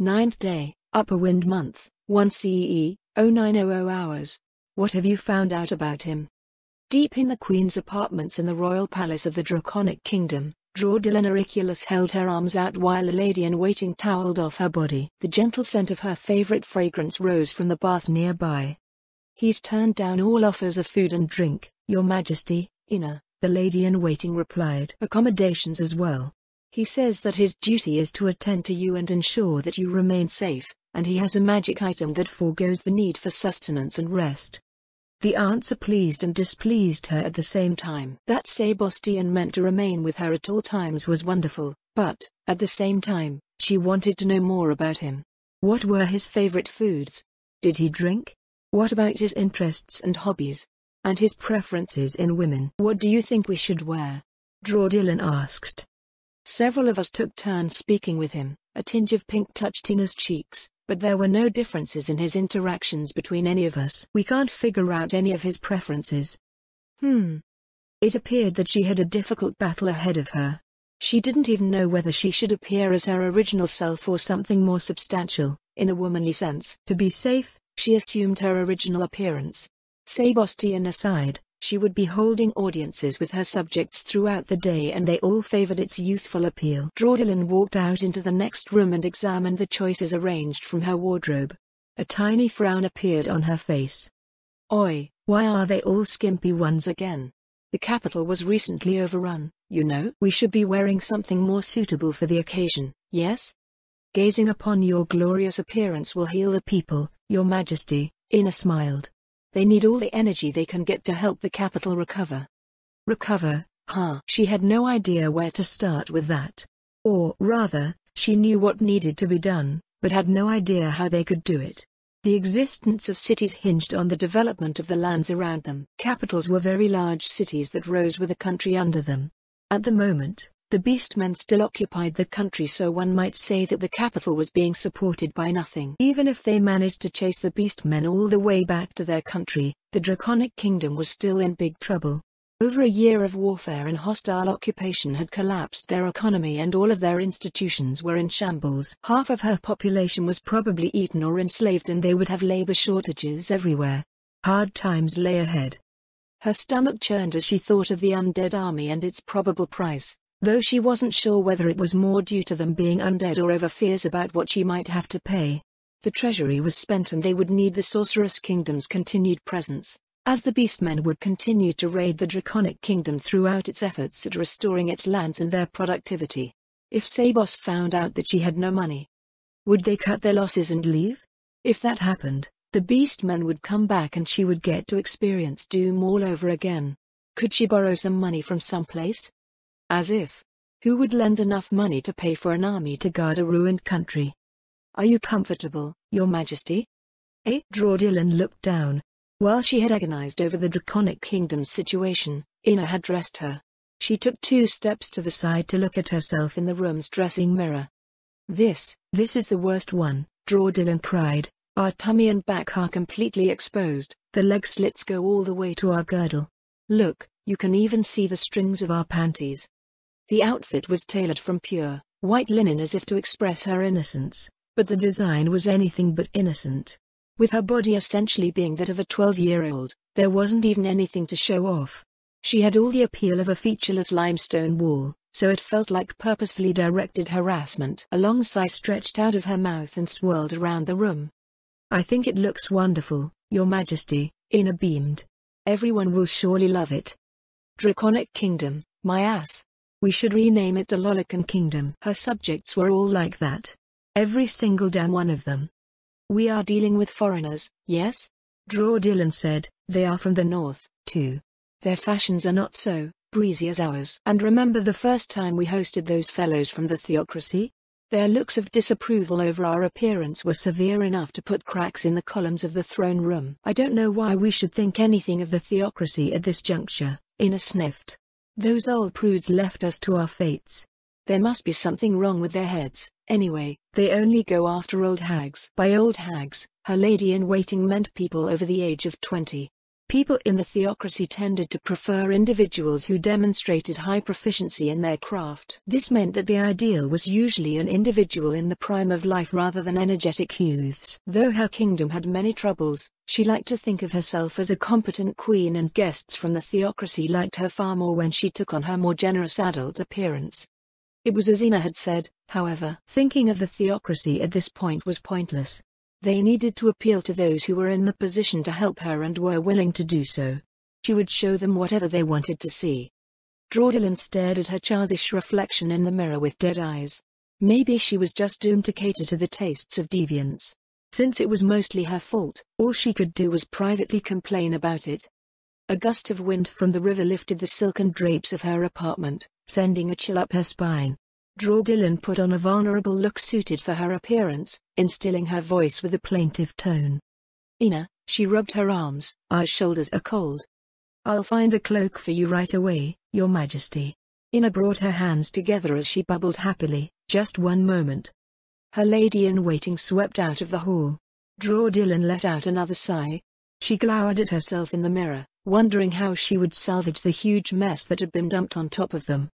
Ninth day, upper wind month, 1 CE, 0900 hours. What have you found out about him? Deep in the Queen's apartments in the royal palace of the Draconic Kingdom, Draudillan Auriculus held her arms out while a lady-in-waiting toweled off her body. The gentle scent of her favorite fragrance rose from the bath nearby. He's turned down all offers of food and drink, Your Majesty, Ina, the lady-in-waiting replied. Accommodations as well. He says that his duty is to attend to you and ensure that you remain safe, and he has a magic item that forgoes the need for sustenance and rest. The answer pleased and displeased her at the same time. That Sebastian meant to remain with her at all times was wonderful, but, at the same time, she wanted to know more about him. What were his favorite foods? Did he drink? What about his interests and hobbies? And his preferences in women? What do you think we should wear? Draudillan asked. Several of us took turns speaking with him. A tinge of pink touched Tina's cheeks, but there were no differences in his interactions between any of us. We can't figure out any of his preferences. It appeared that she had a difficult battle ahead of her. She didn't even know whether she should appear as her original self or something more substantial, in a womanly sense. To be safe, she assumed her original appearance. Sebastian aside, she would be holding audiences with her subjects throughout the day and they all favored its youthful appeal. Draudillan walked out into the next room and examined the choices arranged from her wardrobe. A tiny frown appeared on her face. Oi, why are they all skimpy ones again? The capital was recently overrun, you know. We should be wearing something more suitable for the occasion, yes? Gazing upon your glorious appearance will heal the people, Your Majesty, Ina smiled. They need all the energy they can get to help the capital recover. Recover, huh? She had no idea where to start with that. Or rather, she knew what needed to be done, but had no idea how they could do it. The existence of cities hinged on the development of the lands around them. Capitals were very large cities that rose with a country under them. At the moment, the Beastmen still occupied the country, so one might say that the capital was being supported by nothing. Even if they managed to chase the Beastmen all the way back to their country, the Draconic Kingdom was still in big trouble. Over a year of warfare and hostile occupation had collapsed their economy and all of their institutions were in shambles. Half of her population was probably eaten or enslaved and they would have labor shortages everywhere. Hard times lay ahead. Her stomach churned as she thought of the undead army and its probable price, though she wasn't sure whether it was more due to them being undead or over fears about what she might have to pay. The treasury was spent and they would need the Sorceress Kingdom's continued presence, as the Beastmen would continue to raid the Draconic Kingdom throughout its efforts at restoring its lands and their productivity. If Sabos found out that she had no money, would they cut their losses and leave? If that happened, the Beastmen would come back and she would get to experience doom all over again. Could she borrow some money from someplace? As if. Who would lend enough money to pay for an army to guard a ruined country? Are you comfortable, Your Majesty? Draudillan looked down. While she had agonized over the Draconic Kingdom's situation, Ina had dressed her. She took 2 steps to the side to look at herself in the room's dressing mirror. This is the worst one, Draudillan cried. Our tummy and back are completely exposed, the leg slits go all the way to our girdle. Look, you can even see the strings of our panties. The outfit was tailored from pure, white linen as if to express her innocence, but the design was anything but innocent. With her body essentially being that of a 12-year-old, there wasn't even anything to show off. She had all the appeal of a featureless limestone wall, so it felt like purposefully directed harassment. A long sigh stretched out of her mouth and swirled around the room. I think it looks wonderful, Your Majesty, Ina beamed. Everyone will surely love it. Draconic Kingdom, my ass. We should rename it Dololican Kingdom. Her subjects were all like that. Every single damn one of them. We are dealing with foreigners, yes? Draudillan said. They are from the north, too. Their fashions are not so breezy as ours. And remember the first time we hosted those fellows from the theocracy? Their looks of disapproval over our appearance were severe enough to put cracks in the columns of the throne room. I don't know why we should think anything of the theocracy at this juncture, Ina sniffed. Those old prudes left us to our fates. There must be something wrong with their heads. Anyway, they only go after old hags. By old hags, her lady-in-waiting meant people over the age of 20. People in the theocracy tended to prefer individuals who demonstrated high proficiency in their craft. This meant that the ideal was usually an individual in the prime of life rather than energetic youths. Though her kingdom had many troubles, she liked to think of herself as a competent queen, and guests from the theocracy liked her far more when she took on her more generous adult appearance. It was as Ina had said, however. Thinking of the theocracy at this point was pointless. They needed to appeal to those who were in the position to help her and were willing to do so. She would show them whatever they wanted to see. Draudilin stared at her childish reflection in the mirror with dead eyes. Maybe she was just doomed to cater to the tastes of deviants. Since it was mostly her fault, all she could do was privately complain about it. A gust of wind from the river lifted the silken drapes of her apartment, sending a chill up her spine. Draudilin put on a vulnerable look suited for her appearance, instilling her voice with a plaintive tone. Ina, she rubbed her arms. Our shoulders are cold. I'll find a cloak for you right away, Your Majesty. Ina brought her hands together as she bubbled happily. Just one moment. Her lady-in-waiting swept out of the hall. Draudilin let out another sigh. She glowered at herself in the mirror, wondering how she would salvage the huge mess that had been dumped on top of them.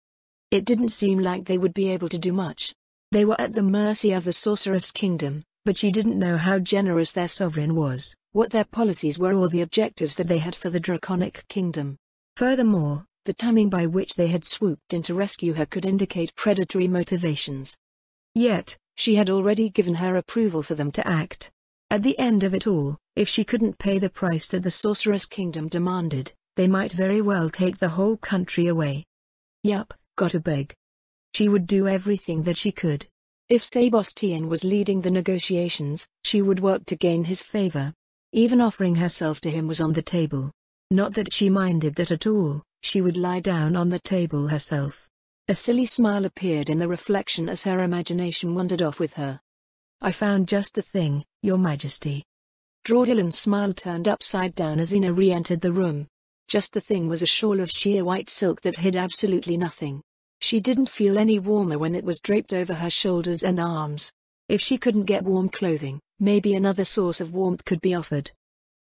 It didn't seem like they would be able to do much. They were at the mercy of the Sorceress Kingdom, but she didn't know how generous their sovereign was, what their policies were, or the objectives that they had for the Draconic Kingdom. Furthermore, the timing by which they had swooped in to rescue her could indicate predatory motivations. Yet, she had already given her approval for them to act. At the end of it all, if she couldn't pay the price that the Sorceress Kingdom demanded, they might very well take the whole country away. Yup. Gotta beg. She would do everything that she could. If Sebastian was leading the negotiations, she would work to gain his favor. Even offering herself to him was on the table. Not that she minded that at all, she would lie down on the table herself. A silly smile appeared in the reflection as her imagination wandered off with her. I found just the thing, Your Majesty. Draudilin's smile turned upside down as Ina re-entered the room. Just the thing was a shawl of sheer white silk that hid absolutely nothing. She didn't feel any warmer when it was draped over her shoulders and arms. If she couldn't get warm clothing, maybe another source of warmth could be offered.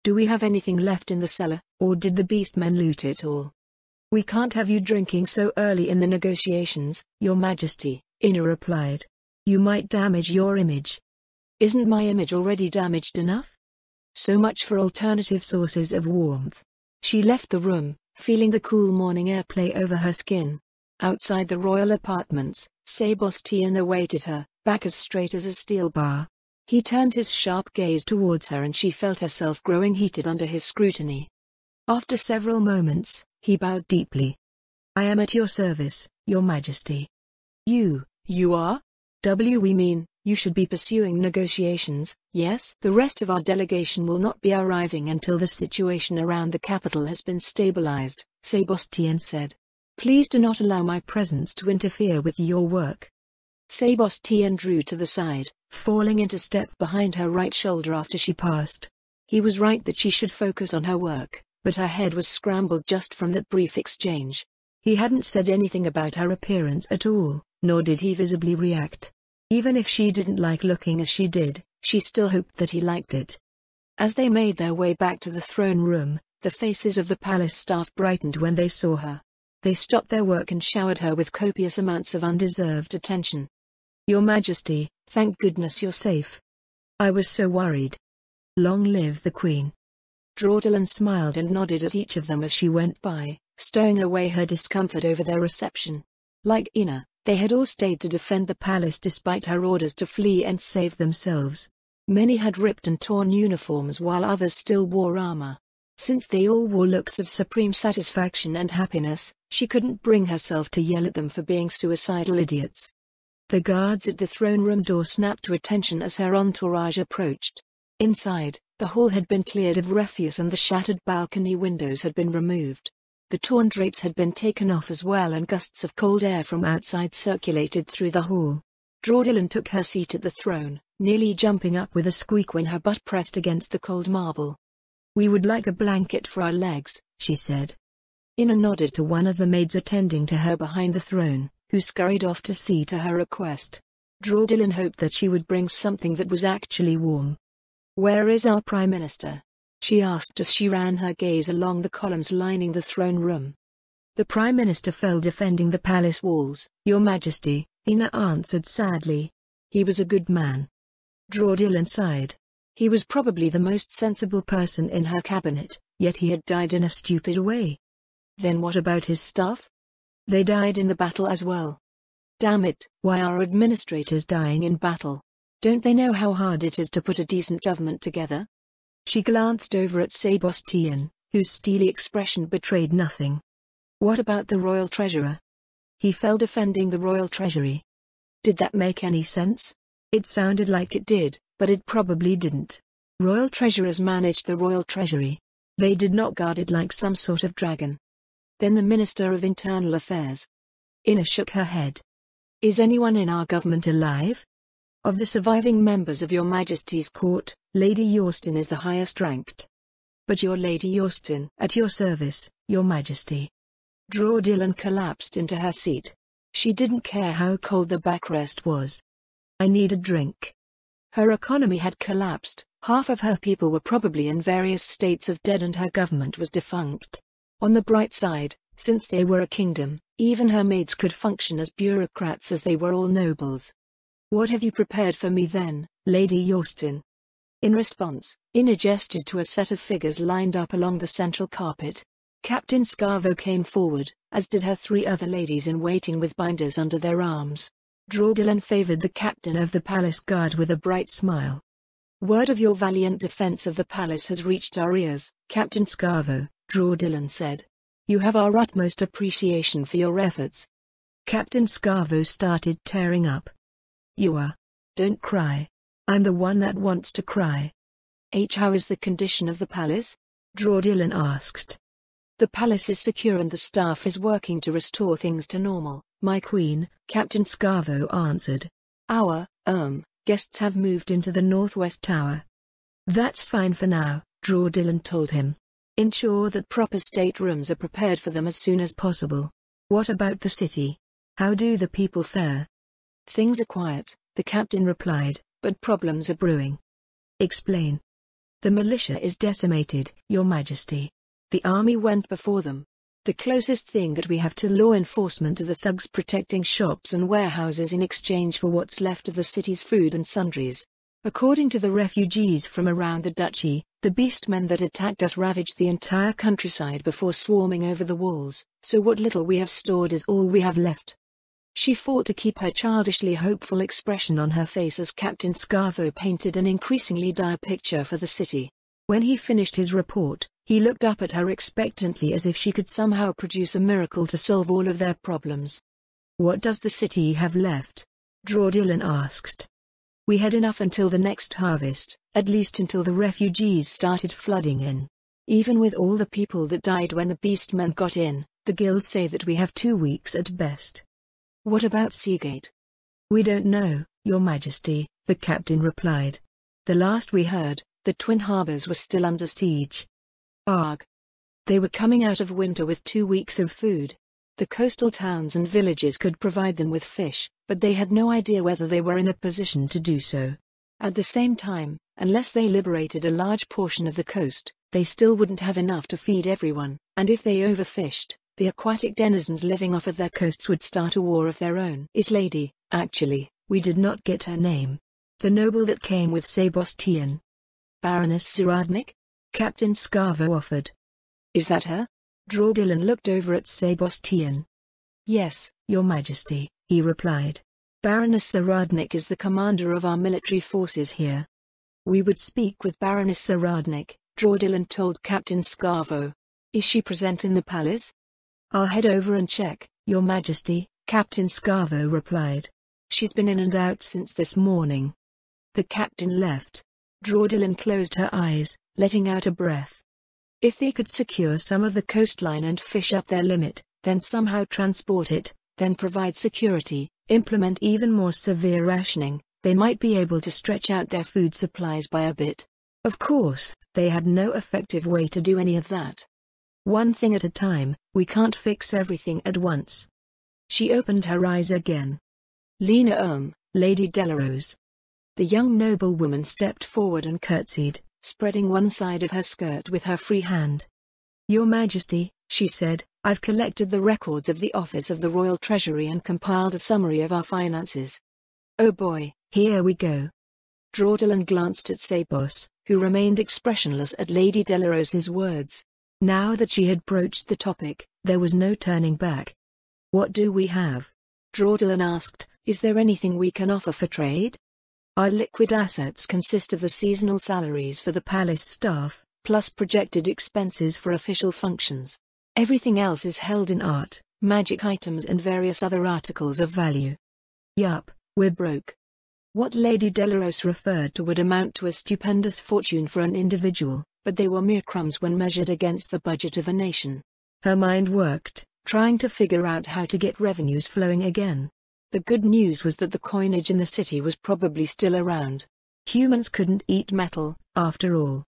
Do we have anything left in the cellar, or did the beastmen loot it all? We can't have you drinking so early in the negotiations, Your Majesty, Ina replied. You might damage your image. Isn't my image already damaged enough? So much for alternative sources of warmth. She left the room, feeling the cool morning air play over her skin. Outside the royal apartments, Sebastian awaited her, back as straight as a steel bar. He turned his sharp gaze towards her and she felt herself growing heated under his scrutiny. After several moments, he bowed deeply. I am at your service, Your Majesty. You are? We mean, you should be pursuing negotiations, yes? The rest of our delegation will not be arriving until the situation around the capital has been stabilized, Sebastian said. Please do not allow my presence to interfere with your work. Sebastian drew to the side, falling into step behind her right shoulder after she passed. He was right that she should focus on her work, but her head was scrambled just from that brief exchange. He hadn't said anything about her appearance at all, nor did he visibly react. Even if she didn't like looking as she did, she still hoped that he liked it. As they made their way back to the throne room, the faces of the palace staff brightened when they saw her. They stopped their work and showered her with copious amounts of undeserved attention. Your Majesty, thank goodness you're safe. I was so worried. Long live the Queen. Draudilin smiled and nodded at each of them as she went by, stowing away her discomfort over their reception. Like Ina, they had all stayed to defend the palace despite her orders to flee and save themselves. Many had ripped and torn uniforms while others still wore armor. Since they all wore looks of supreme satisfaction and happiness, she couldn't bring herself to yell at them for being suicidal idiots. The guards at the throne room door snapped to attention as her entourage approached. Inside, the hall had been cleared of refuse and the shattered balcony windows had been removed. The torn drapes had been taken off as well and gusts of cold air from outside circulated through the hall. Draudilin took her seat at the throne, nearly jumping up with a squeak when her butt pressed against the cold marble. We would like a blanket for our legs, she said. Ina nodded to one of the maids attending to her behind the throne, who scurried off to see to her request. Draudilin hoped that she would bring something that was actually warm. Where is our Prime Minister? she asked as she ran her gaze along the columns lining the throne room. The Prime Minister fell defending the palace walls, Your Majesty, Ina answered sadly. He was a good man. Draudillan sighed. He was probably the most sensible person in her cabinet, yet he had died in a stupid way. Then what about his staff? They died in the battle as well. Damn it, why are administrators dying in battle? Don't they know how hard it is to put a decent government together? She glanced over at Sebastian, whose steely expression betrayed nothing. What about the royal treasurer? He fell defending the royal treasury. Did that make any sense? It sounded like it did, but it probably didn't. Royal treasurers managed the royal treasury. They did not guard it like some sort of dragon. Then the Minister of Internal Affairs. Ina shook her head. Is anyone in our government alive? Of the surviving members of Your Majesty's court, Lady Yorston is the highest ranked. But your Lady Yorston, at your service, Your Majesty. Draudillan collapsed into her seat. She didn't care how cold the backrest was. I need a drink. Her economy had collapsed, half of her people were probably in various states of dead and her government was defunct. On the bright side, since they were a kingdom, even her maids could function as bureaucrats as they were all nobles. What have you prepared for me then, Lady Yorston? In response, Ina gestured to a set of figures lined up along the central carpet. Captain Scarvo came forward, as did her 3 other ladies-in-waiting with binders under their arms. Draudillan favored the captain of the palace guard with a bright smile. Word of your valiant defense of the palace has reached our ears, Captain Scarvo, Draudillan said. You have our utmost appreciation for your efforts. Captain Scarvo started tearing up. You are. Don't cry. I'm the one that wants to cry. How is the condition of the palace? Draudillan asked. The palace is secure and the staff is working to restore things to normal, my queen, Captain Scarvo answered. Our guests have moved into the northwest tower. That's fine for now, Draudillan told him. Ensure that proper staterooms are prepared for them as soon as possible. What about the city? How do the people fare? Things are quiet, the captain replied, but problems are brewing. Explain. The militia is decimated, Your Majesty. The army went before them. The closest thing that we have to law enforcement are the thugs protecting shops and warehouses in exchange for what's left of the city's food and sundries. According to the refugees from around the duchy, the beastmen that attacked us ravaged the entire countryside before swarming over the walls, so what little we have stored is all we have left. She fought to keep her childishly hopeful expression on her face as Captain Scarvo painted an increasingly dire picture for the city. When he finished his report, he looked up at her expectantly as if she could somehow produce a miracle to solve all of their problems. What does the city have left? Draudillan asked. We had enough until the next harvest, at least until the refugees started flooding in. Even with all the people that died when the beastmen got in, the guilds say that we have 2 weeks at best. What about Seagate? We don't know, Your Majesty, the captain replied. The last we heard, the twin harbors were still under siege. Arg. They were coming out of winter with 2 weeks of food. The coastal towns and villages could provide them with fish, but they had no idea whether they were in a position to do so. At the same time, unless they liberated a large portion of the coast, they still wouldn't have enough to feed everyone, and if they overfished, the aquatic denizens living off of their coasts would start a war of their own. Is lady, actually, we did not get her name. The noble that came with Sebastian. Baroness Zaradnik? Captain Scarvo offered. Is that her? Draudillan looked over at Sebastian. Yes, Your Majesty, he replied. Baroness Zaradnik is the commander of our military forces here. We would speak with Baroness Zaradnik, Draudillan told Captain Scarvo. Is she present in the palace? I'll head over and check, Your Majesty, Captain Scarvo replied. She's been in and out since this morning. The captain left. Draudillan closed her eyes, letting out a breath. If they could secure some of the coastline and fish up their limit, then somehow transport it, then provide security, implement even more severe rationing, they might be able to stretch out their food supplies by a bit. Of course, they had no effective way to do any of that. One thing at a time, we can't fix everything at once. She opened her eyes again. Lena Lady Delarose. The young noblewoman stepped forward and curtsied, spreading one side of her skirt with her free hand. "Your Majesty," she said, "I've collected the records of the Office of the Royal Treasury and compiled a summary of our finances." "Oh boy, here we go." Draudillan glanced at Sabos, who remained expressionless at Lady Delarose's words. Now that she had broached the topic, there was no turning back. "What do we have?" Draudillan asked. "Is there anything we can offer for trade?" "Our liquid assets consist of the seasonal salaries for the palace staff, plus projected expenses for official functions. Everything else is held in art, magic items and various other articles of value." "Yup, we're broke." What Lady Delarose referred to would amount to a stupendous fortune for an individual, but they were mere crumbs when measured against the budget of a nation. Her mind worked, trying to figure out how to get revenues flowing again. The good news was that the coinage in the city was probably still around. Humans couldn't eat metal, after all.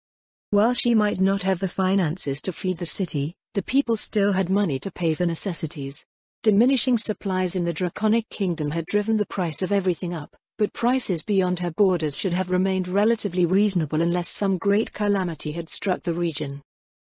While she might not have the finances to feed the city, the people still had money to pay for necessities. Diminishing supplies in the Draconic Kingdom had driven the price of everything up, but prices beyond her borders should have remained relatively reasonable unless some great calamity had struck the region.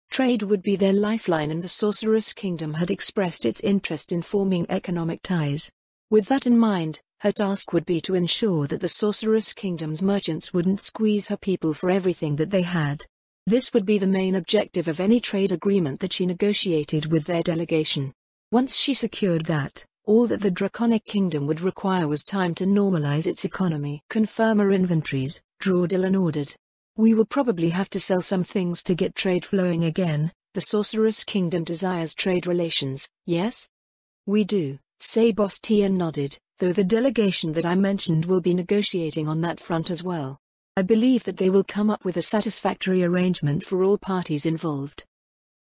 Trade would be their lifeline, and the Sorceress Kingdom had expressed its interest in forming economic ties. With that in mind, her task would be to ensure that the Sorceress Kingdom's merchants wouldn't squeeze her people for everything that they had. This would be the main objective of any trade agreement that she negotiated with their delegation. Once she secured that, all that the Draconic Kingdom would require was time to normalize its economy. "Confirm our inventories," Draudillan ordered. "We will probably have to sell some things to get trade flowing again. The Sorceress Kingdom desires trade relations, yes?" "We do," Sabos nodded, "though the delegation that I mentioned will be negotiating on that front as well. I believe that they will come up with a satisfactory arrangement for all parties involved."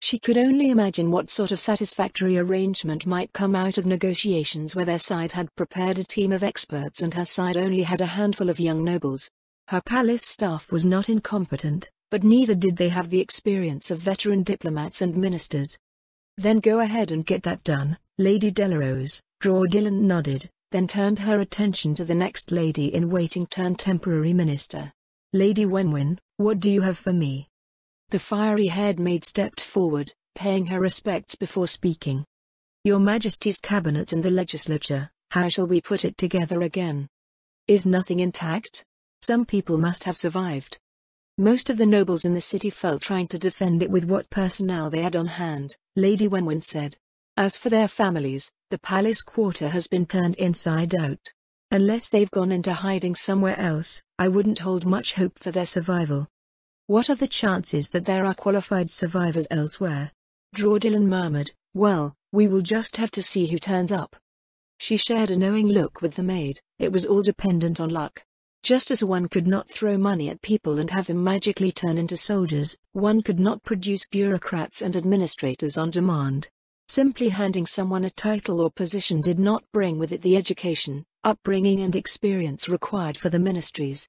She could only imagine what sort of satisfactory arrangement might come out of negotiations where their side had prepared a team of experts and her side only had a handful of young nobles. Her palace staff was not incompetent, but neither did they have the experience of veteran diplomats and ministers. "Then go ahead and get that done, Lady Delarose," Draudillan nodded, then turned her attention to the next lady-in-waiting turned temporary minister. "Lady Wenwyn, what do you have for me?" The fiery-haired maid stepped forward, paying her respects before speaking. "Your Majesty's cabinet and the legislature, how shall we put it together again? Is nothing intact? Some people must have survived." Most of the nobles in the city felt trying to defend it with what personnel they had on hand, Lady Wenwyn said. "As for their families, the palace quarter has been turned inside out. Unless they've gone into hiding somewhere else, I wouldn't hold much hope for their survival." "What are the chances that there are qualified survivors elsewhere?" Draudillan murmured. "Well, we will just have to see who turns up." She shared a knowing look with the maid. It was all dependent on luck. Just as one could not throw money at people and have them magically turn into soldiers, one could not produce bureaucrats and administrators on demand. Simply handing someone a title or position did not bring with it the education, upbringing and experience required for the ministries.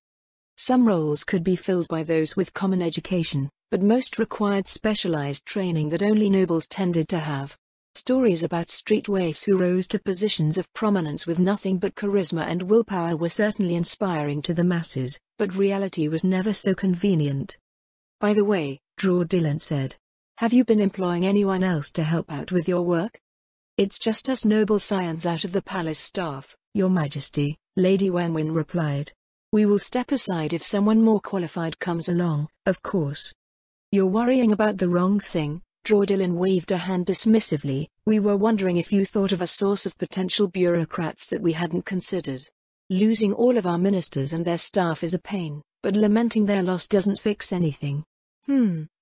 Some roles could be filled by those with common education, but most required specialized training that only nobles tended to have. Stories about street waifs who rose to positions of prominence with nothing but charisma and willpower were certainly inspiring to the masses, but reality was never so convenient. "By the way," Draudillan said, "have you been employing anyone else to help out with your work?" "It's just us noble scions out of the palace staff, Your Majesty," Lady Wenwyn replied. "We will step aside if someone more qualified comes along, of course." "You're worrying about the wrong thing," Draudillan waved a hand dismissively. "We were wondering if you thought of a source of potential bureaucrats that we hadn't considered. Losing all of our ministers and their staff is a pain, but lamenting their loss doesn't fix anything.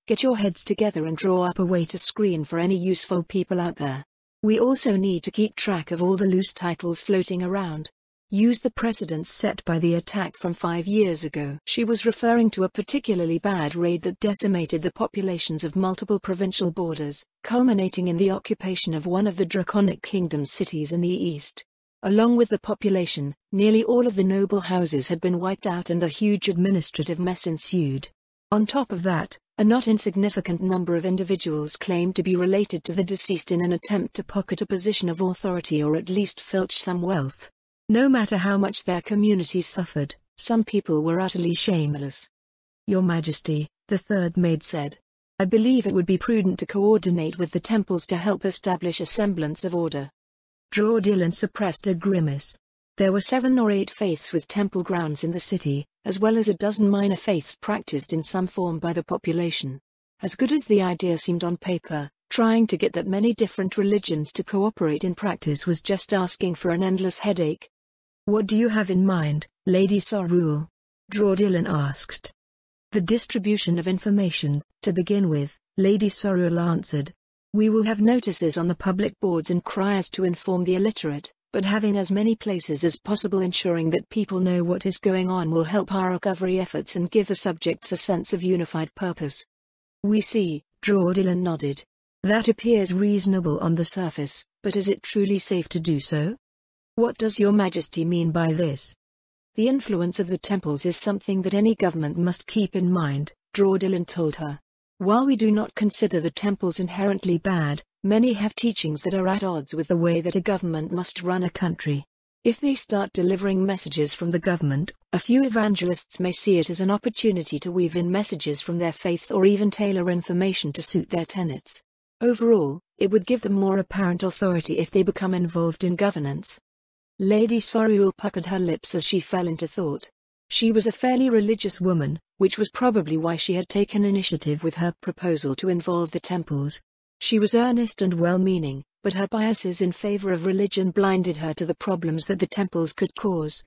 Get your heads together and draw up a way to screen for any useful people out there. We also need to keep track of all the loose titles floating around. Use the precedents set by the attack from 5 years ago." She was referring to a particularly bad raid that decimated the populations of multiple provincial borders, culminating in the occupation of one of the Draconic Kingdom's cities in the east. Along with the population, nearly all of the noble houses had been wiped out and a huge administrative mess ensued. On top of that, a not insignificant number of individuals claimed to be related to the deceased in an attempt to pocket a position of authority or at least filch some wealth. No matter how much their communities suffered, some people were utterly shameless. Your Majesty, the third maid said. I believe it would be prudent to coordinate with the temples to help establish a semblance of order. Draudillan suppressed a grimace. There were 7 or 8 faiths with temple grounds in the city, as well as a dozen minor faiths practiced in some form by the population. As good as the idea seemed on paper, trying to get that many different religions to cooperate in practice was just asking for an endless headache. What do you have in mind, Lady Sorrel? Draudillan asked. The distribution of information, to begin with, Lady Sorrel answered. We will have notices on the public boards and criers to inform the illiterate, but having as many places as possible ensuring that people know what is going on will help our recovery efforts and give the subjects a sense of unified purpose. We see, Draudillan nodded. That appears reasonable on the surface, but is it truly safe to do so? What does Your Majesty mean by this? The influence of the temples is something that any government must keep in mind, Draudillan told her. While we do not consider the temples inherently bad, many have teachings that are at odds with the way that a government must run a country. If they start delivering messages from the government, a few evangelists may see it as an opportunity to weave in messages from their faith or even tailor information to suit their tenets. Overall, it would give them more apparent authority if they become involved in governance. Lady Sorrel puckered her lips as she fell into thought. She was a fairly religious woman, which was probably why she had taken initiative with her proposal to involve the temples. She was earnest and well-meaning, but her biases in favor of religion blinded her to the problems that the temples could cause.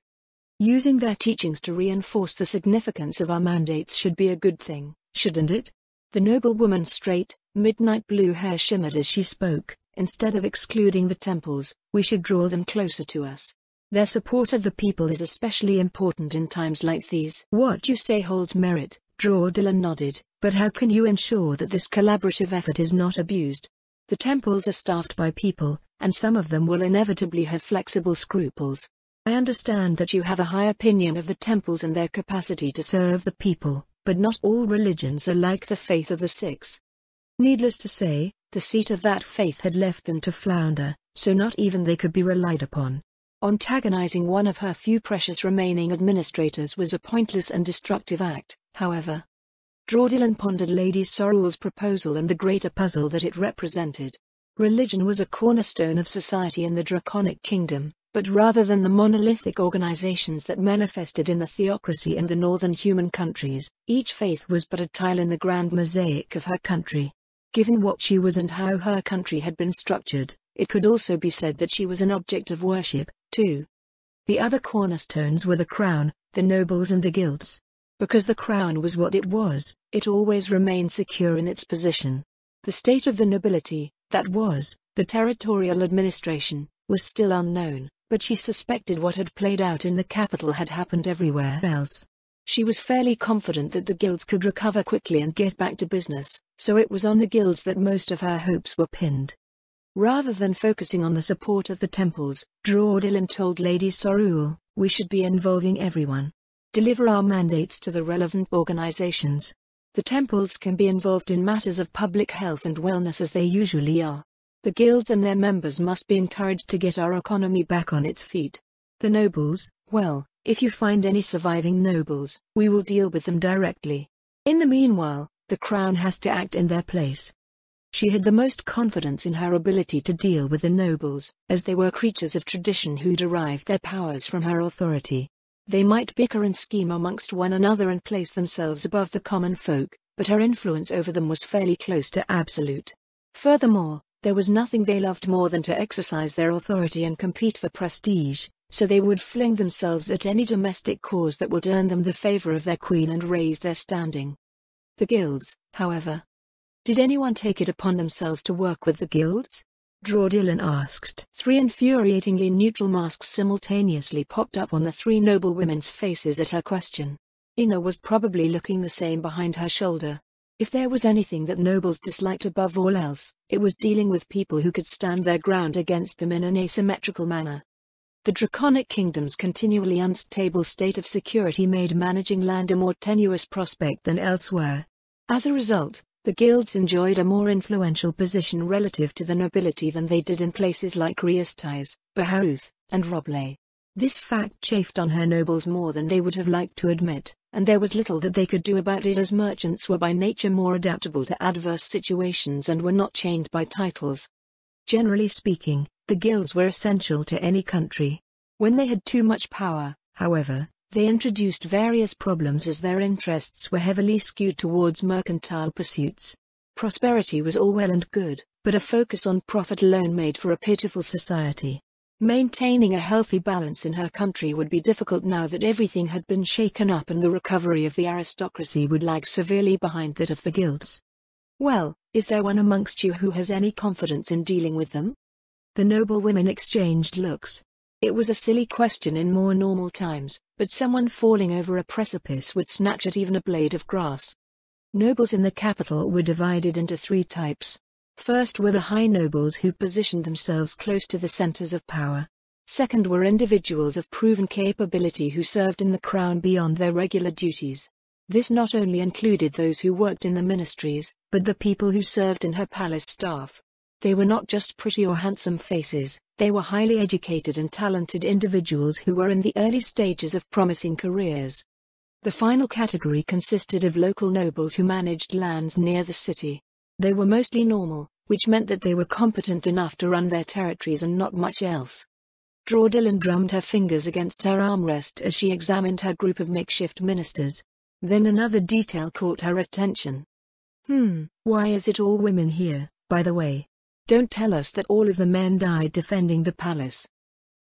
Using their teachings to reinforce the significance of our mandates should be a good thing, shouldn't it? The noblewoman's straight, midnight blue hair shimmered as she spoke. Instead of excluding the temples, we should draw them closer to us. Their support of the people is especially important in times like these. What you say holds merit, Draudillan nodded, but how can you ensure that this collaborative effort is not abused? The temples are staffed by people, and some of them will inevitably have flexible scruples. I understand that you have a high opinion of the temples and their capacity to serve the people, but not all religions are like the faith of the Sikhs. Needless to say, the seat of that faith had left them to flounder, so not even they could be relied upon. Antagonizing one of her few precious remaining administrators was a pointless and destructive act, however. Draudillan pondered Lady Sorrel's proposal and the greater puzzle that it represented. Religion was a cornerstone of society in the Draconic Kingdom, but rather than the monolithic organizations that manifested in the theocracy in the northern human countries, each faith was but a tile in the grand mosaic of her country. Given what she was and how her country had been structured, it could also be said that she was an object of worship, too. The other cornerstones were the crown, the nobles and the guilds. Because the crown was what it was, it always remained secure in its position. The state of the nobility, that was, the territorial administration, was still unknown, but she suspected what had played out in the capital had happened everywhere else. She was fairly confident that the guilds could recover quickly and get back to business, so it was on the guilds that most of her hopes were pinned. Rather than focusing on the support of the temples, Draudillan told Lady Sorrel, we should be involving everyone. Deliver our mandates to the relevant organizations. The temples can be involved in matters of public health and wellness as they usually are. The guilds and their members must be encouraged to get our economy back on its feet. The nobles, well, if you find any surviving nobles, we will deal with them directly. In the meanwhile, the crown has to act in their place. She had the most confidence in her ability to deal with the nobles, as they were creatures of tradition who derived their powers from her authority. They might bicker and scheme amongst one another and place themselves above the common folk, but her influence over them was fairly close to absolute. Furthermore, there was nothing they loved more than to exercise their authority and compete for prestige, so they would fling themselves at any domestic cause that would earn them the favor of their queen and raise their standing. The guilds, however. Did anyone take it upon themselves to work with the guilds? Draudillan asked. 3 infuriatingly neutral masks simultaneously popped up on the 3 noble women's faces at her question. Ina was probably looking the same behind her shoulder. If there was anything that nobles disliked above all else, it was dealing with people who could stand their ground against them in an asymmetrical manner. The Draconic Kingdom's continually unstable state of security made managing land a more tenuous prospect than elsewhere. As a result, the guilds enjoyed a more influential position relative to the nobility than they did in places like Riastais, Baharuth, and Roblay. This fact chafed on her nobles more than they would have liked to admit, and there was little that they could do about it, as merchants were by nature more adaptable to adverse situations and were not chained by titles. Generally speaking, the guilds were essential to any country. When they had too much power, however, they introduced various problems as their interests were heavily skewed towards mercantile pursuits. Prosperity was all well and good, but a focus on profit alone made for a pitiful society. Maintaining a healthy balance in her country would be difficult now that everything had been shaken up, and the recovery of the aristocracy would lag severely behind that of the guilds. "Well, is there one amongst you who has any confidence in dealing with them?" The noble women exchanged looks. It was a silly question in more normal times, but someone falling over a precipice would snatch at even a blade of grass. Nobles in the capital were divided into three types. First were the high nobles who positioned themselves close to the centers of power. Second were individuals of proven capability who served in the crown beyond their regular duties. This not only included those who worked in the ministries, but the people who served in her palace staff. They were not just pretty or handsome faces, they were highly educated and talented individuals who were in the early stages of promising careers. The final category consisted of local nobles who managed lands near the city. They were mostly normal, which meant that they were competent enough to run their territories and not much else. Drawdillon drummed her fingers against her armrest as she examined her group of makeshift ministers. Then another detail caught her attention. Why is it all women here, by the way? Don't tell us that all of the men died defending the palace.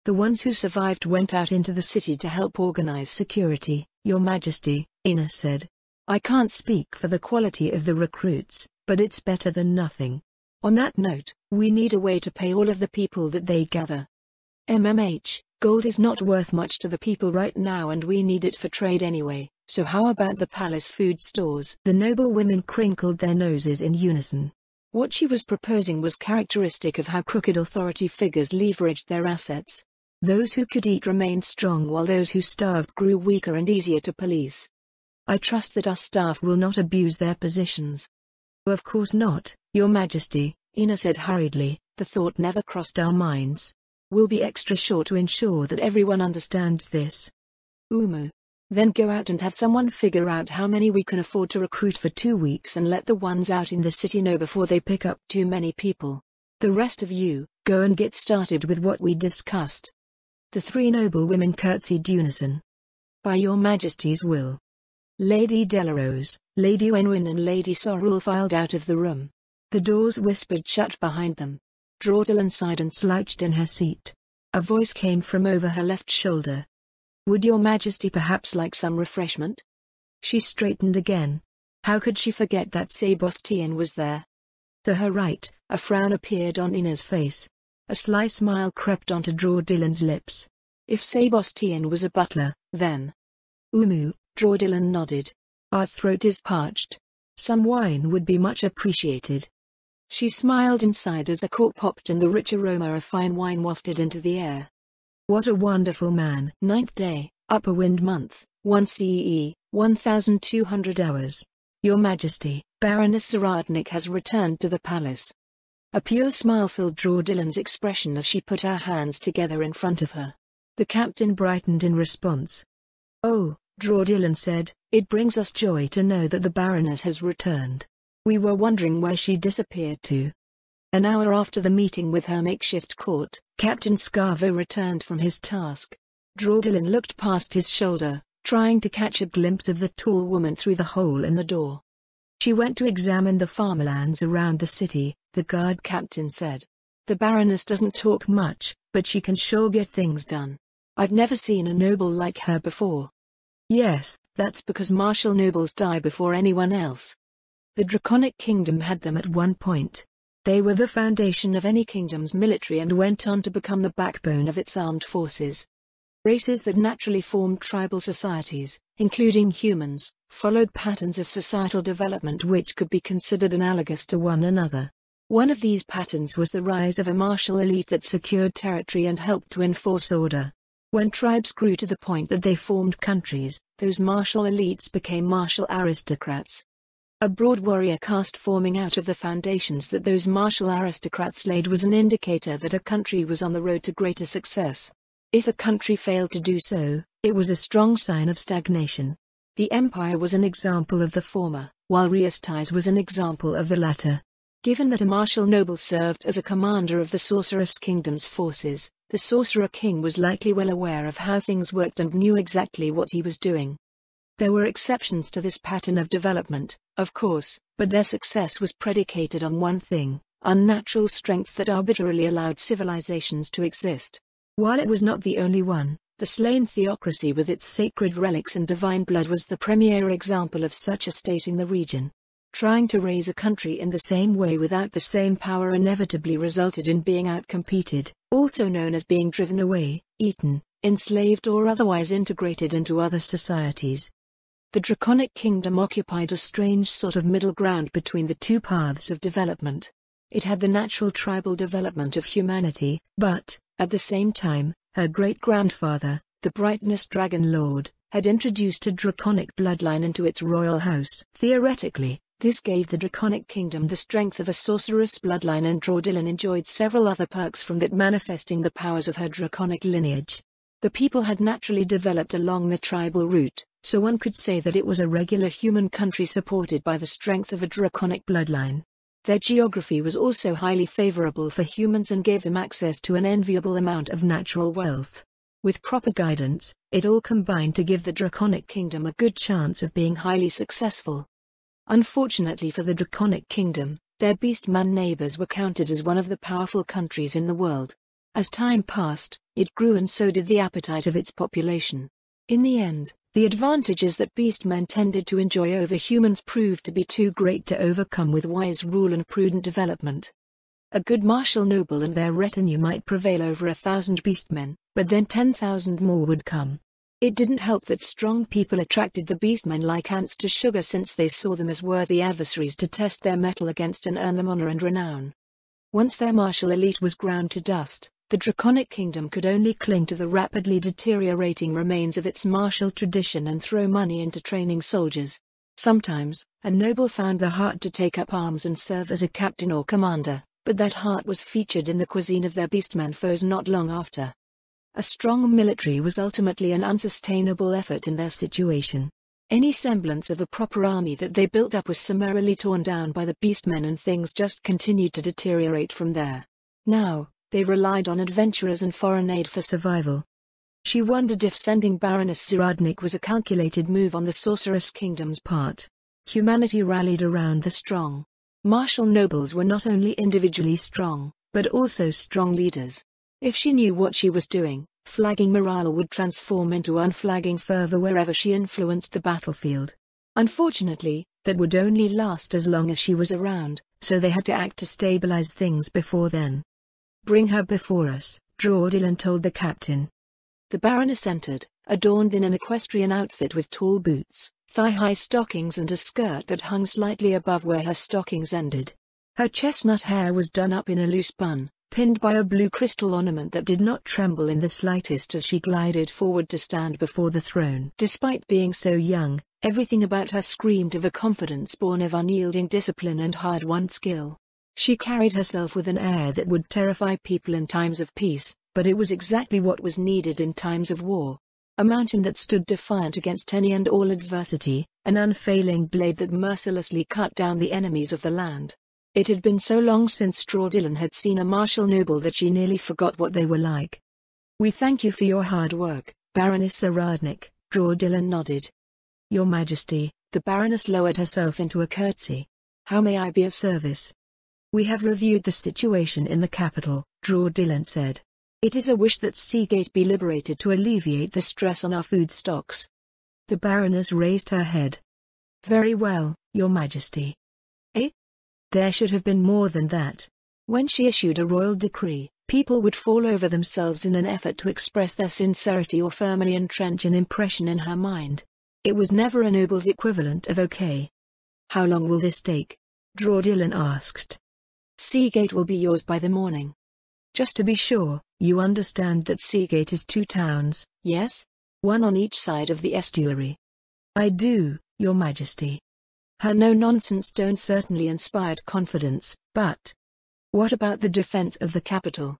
The ones who survived went out into the city to help organize security, Your Majesty, Ina said. I can't speak for the quality of the recruits, but it's better than nothing. On that note, we need a way to pay all of the people that they gather. Gold is not worth much to the people right now, and we need it for trade anyway, so how about the palace food stores? The noble women crinkled their noses in unison. What she was proposing was characteristic of how crooked authority figures leveraged their assets. Those who could eat remained strong, while those who starved grew weaker and easier to police. I trust that our staff will not abuse their positions. Of course not, Your Majesty, Ina said hurriedly, the thought never crossed our minds. We'll be extra sure to ensure that everyone understands this. Then go out and have someone figure out how many we can afford to recruit for 2 weeks and let the ones out in the city know before they pick up too many people. The rest of you, go and get started with what we discussed. The three noble women curtsied unison. By Your Majesty's will. Lady Delarose, Lady Wenwyn and Lady Sorrel filed out of the room. The doors whispered shut behind them. Drawdillon sighed and slouched in her seat. A voice came from over her left shoulder. Would Your Majesty perhaps like some refreshment? She straightened again. How could she forget that Sebastian was there? To her right, a frown appeared on Ina's face. A sly smile crept onto Drawdillon's lips. If Sebastian was a butler, then... Drawdillon nodded. Our throat is parched. Some wine would be much appreciated. She smiled inside as a cork popped and the rich aroma of fine wine wafted into the air. What a wonderful man. 9th day, Upper Wind Month, 1 CE, 1200 hours. Your Majesty, Baroness Zaradnik has returned to the palace. A pure smile filled Drawdillon's expression as she put her hands together in front of her. The captain brightened in response. Oh, Drawdillon said, it brings us joy to know that the Baroness has returned. We were wondering where she disappeared to. An hour after the meeting with her makeshift court, Captain Scarvo returned from his task. Drawdillon looked past his shoulder, trying to catch a glimpse of the tall woman through the hole in the door. She went to examine the farmlands around the city, the guard captain said. The Baroness doesn't talk much, but she can sure get things done. I've never seen a noble like her before. Yes, that's because martial nobles die before anyone else. The Draconic Kingdom had them at one point. They were the foundation of any kingdom's military and went on to become the backbone of its armed forces. Races that naturally formed tribal societies, including humans, followed patterns of societal development which could be considered analogous to one another. One of these patterns was the rise of a martial elite that secured territory and helped to enforce order. When tribes grew to the point that they formed countries, those martial elites became martial aristocrats. A broad warrior caste forming out of the foundations that those martial aristocrats laid was an indicator that a country was on the road to greater success. If a country failed to do so, it was a strong sign of stagnation. The Empire was an example of the former, while Riestais was an example of the latter. Given that a martial noble served as a commander of the Sorceress Kingdom's forces, the Sorcerer King was likely well aware of how things worked and knew exactly what he was doing. There were exceptions to this pattern of development, of course, but their success was predicated on one thing: unnatural strength that arbitrarily allowed civilizations to exist. While it was not the only one, the slain theocracy with its sacred relics and divine blood was the premier example of such a state in the region. Trying to raise a country in the same way without the same power inevitably resulted in being outcompeted, also known as being driven away, eaten, enslaved or otherwise integrated into other societies. The Draconic Kingdom occupied a strange sort of middle ground between the two paths of development. It had the natural tribal development of humanity, but, at the same time, her great-grandfather, the Brightness Dragon Lord, had introduced a draconic bloodline into its royal house. Theoretically, this gave the Draconic Kingdom the strength of a sorceress bloodline, and Draudillan enjoyed several other perks from that, manifesting the powers of her draconic lineage. The people had naturally developed along the tribal route, so one could say that it was a regular human country supported by the strength of a draconic bloodline. Their geography was also highly favorable for humans and gave them access to an enviable amount of natural wealth. With proper guidance, it all combined to give the Draconic Kingdom a good chance of being highly successful. Unfortunately for the Draconic Kingdom, their beastman neighbors were counted as one of the powerful countries in the world. As time passed, it grew, and so did the appetite of its population. In the end, the advantages that beastmen tended to enjoy over humans proved to be too great to overcome with wise rule and prudent development. A good martial noble and their retinue might prevail over 1,000 beastmen, but then 10,000 more would come. It didn't help that strong people attracted the beastmen like ants to sugar, since they saw them as worthy adversaries to test their mettle against and earn them honor and renown. Once their martial elite was ground to dust, the Draconic Kingdom could only cling to the rapidly deteriorating remains of its martial tradition and throw money into training soldiers. Sometimes, a noble found the heart to take up arms and serve as a captain or commander, but that heart was featured in the cuisine of their beastman foes not long after. A strong military was ultimately an unsustainable effort in their situation. Any semblance of a proper army that they built up was summarily torn down by the beastmen, and things just continued to deteriorate from there. Now, they relied on adventurers and foreign aid for survival. She wondered if sending Baroness Zaradnik was a calculated move on the Sorceress Kingdom's part. Humanity rallied around the strong. Martial nobles were not only individually strong, but also strong leaders. If she knew what she was doing, flagging morale would transform into unflagging fervor wherever she influenced the battlefield. Unfortunately, that would only last as long as she was around, so they had to act to stabilize things before then. "Bring her before us," Draudillan told the captain. The Baroness entered, adorned in an equestrian outfit with tall boots, thigh-high stockings and a skirt that hung slightly above where her stockings ended. Her chestnut hair was done up in a loose bun, pinned by a blue crystal ornament that did not tremble in the slightest as she glided forward to stand before the throne. Despite being so young, everything about her screamed of a confidence born of unyielding discipline and hard-won skill. She carried herself with an air that would terrify people in times of peace, but it was exactly what was needed in times of war. A mountain that stood defiant against any and all adversity, an unfailing blade that mercilessly cut down the enemies of the land. It had been so long since Draudillan had seen a martial noble that she nearly forgot what they were like. "We thank you for your hard work, Baroness Zaradnik," Draudillan nodded. "Your Majesty," the Baroness lowered herself into a curtsy. "How may I be of service?" "We have reviewed the situation in the capital," Draudillan said. "It is a wish that Seagate be liberated to alleviate the stress on our food stocks." The Baroness raised her head. "Very well, Your Majesty." "Eh? There should have been more than that." When she issued a royal decree, people would fall over themselves in an effort to express their sincerity or firmly entrench an impression in her mind. It was never a noble's equivalent of okay. "How long will this take?" Draudillan asked. "Seagate will be yours by the morning." "Just to be sure, you understand that Seagate is 2 towns, yes? One on each side of the estuary." "I do, Your Majesty." Her no-nonsense tone certainly inspired confidence, but what about the defense of the capital?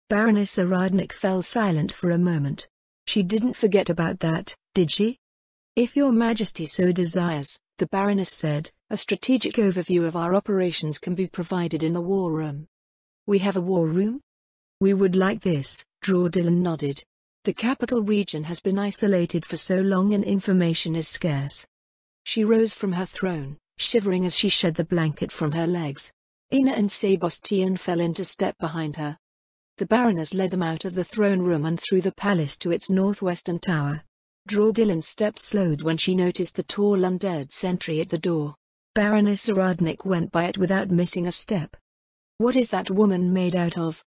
Baroness Zaradnik fell silent for a moment. She didn't forget about that, did she? If your Majesty so desires, the Baroness said, a strategic overview of our operations can be provided in the war room. We have a war room? We would like this, Drawdillon nodded. The capital region has been isolated for so long and information is scarce. She rose from her throne, shivering as she shed the blanket from her legs. Ina and Sebastian fell into step behind her. The Baroness led them out of the throne room and through the palace to its northwestern tower. Drawdillon's steps slowed when she noticed the tall undead sentry at the door. Baroness Zaradnik went by it without missing a step. What is that woman made out of?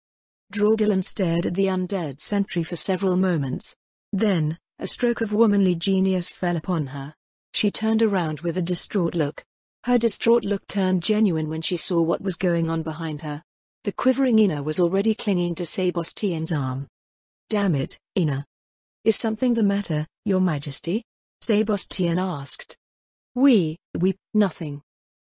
Drawdillon stared at the undead sentry for several moments. Then, a stroke of womanly genius fell upon her. She turned around with a distraught look. Her distraught look turned genuine when she saw what was going on behind her. The quivering Ina was already clinging to Sebastian's arm. Damn it, Ina. Is something the matter, Your Majesty? Sebastian asked. Nothing.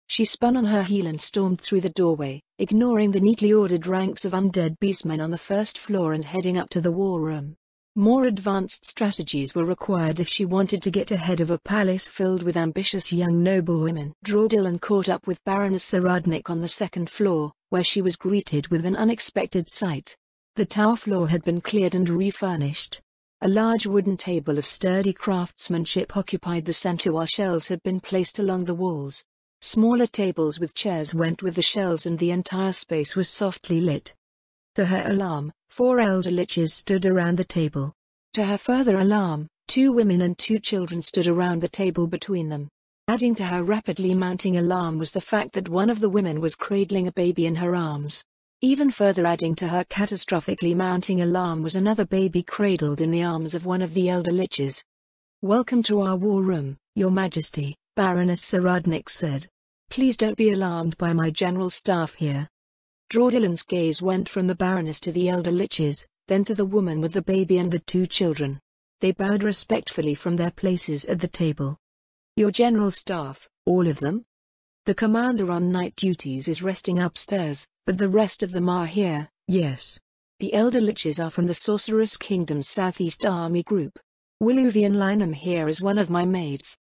She spun on her heel and stormed through the doorway, ignoring the neatly ordered ranks of undead beastmen on the first floor and heading up to the war room. More advanced strategies were required if she wanted to get ahead of a palace filled with ambitious young noblewomen. Drawdillon caught up with Baroness Zaradnik on the second floor, where she was greeted with an unexpected sight. The tower floor had been cleared and refurnished. A large wooden table of sturdy craftsmanship occupied the center while shelves had been placed along the walls. Smaller tables with chairs went with the shelves and the entire space was softly lit. To her alarm, 4 elder liches stood around the table. To her further alarm, 2 women and 2 children stood around the table between them. Adding to her rapidly mounting alarm was the fact that one of the women was cradling a baby in her arms. Even further adding to her catastrophically mounting alarm was another baby cradled in the arms of one of the elder liches. Welcome to our war room, Your Majesty, Baroness Zaradnik said. Please don't be alarmed by my general staff here. Drawdillon's gaze went from the Baroness to the elder liches, then to the woman with the baby and the 2 children. They bowed respectfully from their places at the table. Your general staff, all of them? The commander on night duties is resting upstairs, but the rest of them are here, yes. The elder liches are from the Sorceress Kingdom's Southeast Army Group. Wiluvian Linum here is one of my maids.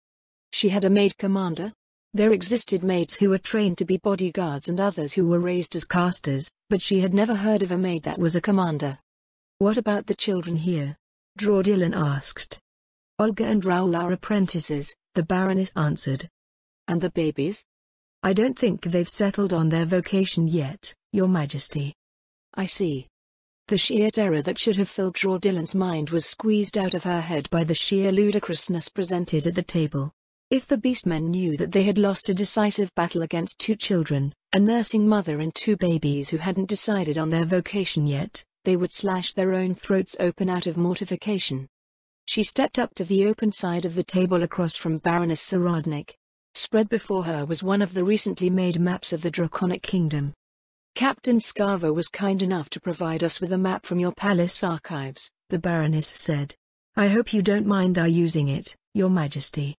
She had a maid commander? There existed maids who were trained to be bodyguards and others who were raised as casters, but she had never heard of a maid that was a commander. What about the children here? Drawdillon asked. Olga and Raoul are apprentices, the Baroness answered. And the babies? I don't think they've settled on their vocation yet, Your Majesty. I see. The sheer terror that should have filled Drawdillon's mind was squeezed out of her head by the sheer ludicrousness presented at the table. If the beastmen knew that they had lost a decisive battle against 2 children, a nursing mother and 2 babies who hadn't decided on their vocation yet, they would slash their own throats open out of mortification. She stepped up to the open side of the table across from Baroness Zaradnik. Spread before her was one of the recently made maps of the Draconic Kingdom. Captain Scarver was kind enough to provide us with a map from your palace archives, the Baroness said. I hope you don't mind our using it, Your Majesty.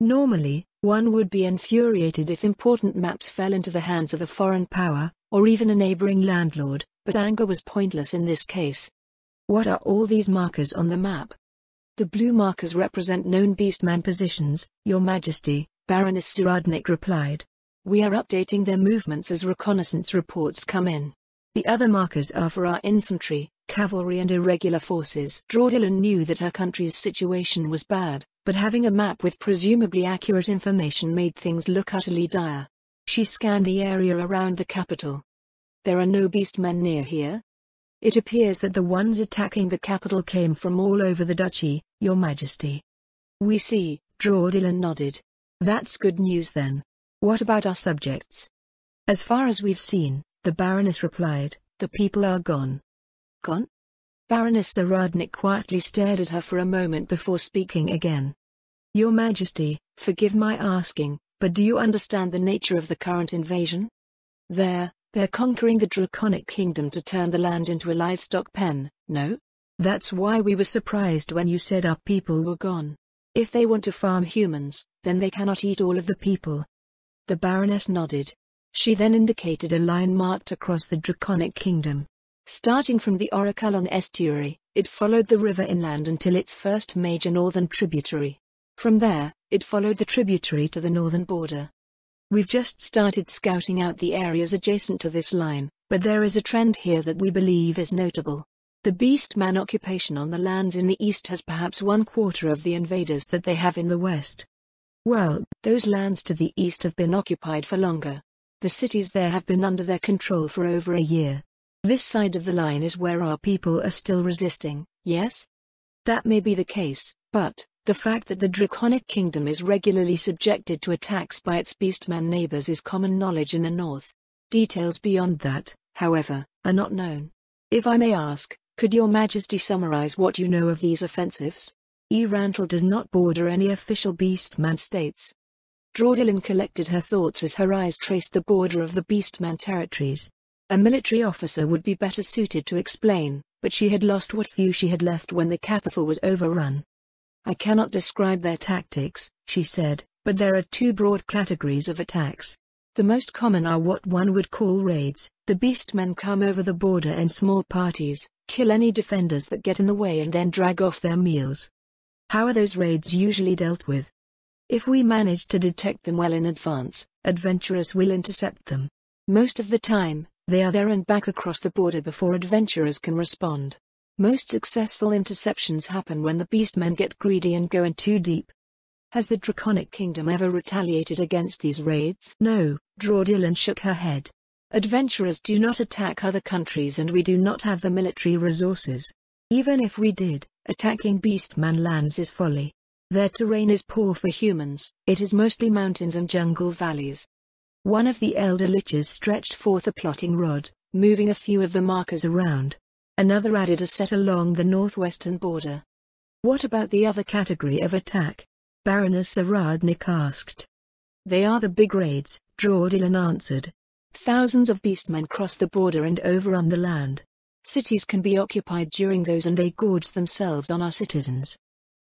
Normally, one would be infuriated if important maps fell into the hands of a foreign power, or even a neighboring landlord, but anger was pointless in this case. What are all these markers on the map? The blue markers represent known beastman positions, Your Majesty, Baroness Zaradnik replied. We are updating their movements as reconnaissance reports come in. The other markers are for our infantry, cavalry and irregular forces. Drawdillon knew that her country's situation was bad, but having a map with presumably accurate information made things look utterly dire. She scanned the area around the capital. There are no beastmen near here? It appears that the ones attacking the capital came from all over the duchy, Your Majesty. We see, Drawdillon nodded. That's good news then. What about our subjects? As far as we've seen, the Baroness replied, the people are gone. Gone? Baroness Zaradnik quietly stared at her for a moment before speaking again. Your Majesty, forgive my asking, but do you understand the nature of the current invasion? They're conquering the Draconic Kingdom to turn the land into a livestock pen, no? That's why we were surprised when you said our people were gone. If they want to farm humans, then they cannot eat all of the people. The Baroness nodded. She then indicated a line marked across the Draconic Kingdom. Starting from the Oraculon estuary, it followed the river inland until its first major northern tributary. From there, it followed the tributary to the northern border. We've just started scouting out the areas adjacent to this line, but there is a trend here that we believe is notable. The Beastman occupation on the lands in the east has perhaps 1/4 of the invaders that they have in the west. Well, those lands to the east have been occupied for longer. The cities there have been under their control for over a year. This side of the line is where our people are still resisting, yes? That may be the case, but the fact that the Draconic Kingdom is regularly subjected to attacks by its Beastman neighbors is common knowledge in the north. Details beyond that, however, are not known. If I may ask, could your Majesty summarize what you know of these offensives? Rantel does not border any official Beastman states. Draudilin collected her thoughts as her eyes traced the border of the Beastman territories. A military officer would be better suited to explain, but she had lost what few she had left when the capital was overrun. I cannot describe their tactics, she said, but there are two broad categories of attacks. The most common are what one would call raids. The Beastmen come over the border in small parties, kill any defenders that get in the way and then drag off their meals. How are those raids usually dealt with? If we manage to detect them well in advance, adventurers will intercept them. Most of the time, they are there and back across the border before adventurers can respond. Most successful interceptions happen when the Beastmen get greedy and go in too deep. Has the Draconic Kingdom ever retaliated against these raids? No, Draudilin shook her head. Adventurers do not attack other countries and we do not have the military resources. Even if we did, attacking Beastman lands is folly. Their terrain is poor for humans, it is mostly mountains and jungle valleys. One of the elder liches stretched forth a plotting rod, moving a few of the markers around. Another added a set along the northwestern border. What about the other category of attack? Baroness Saradnik asked. They are the big raids, Draudilin answered. Thousands of beastmen cross the border and overrun the land. Cities can be occupied during those and they gorge themselves on our citizens.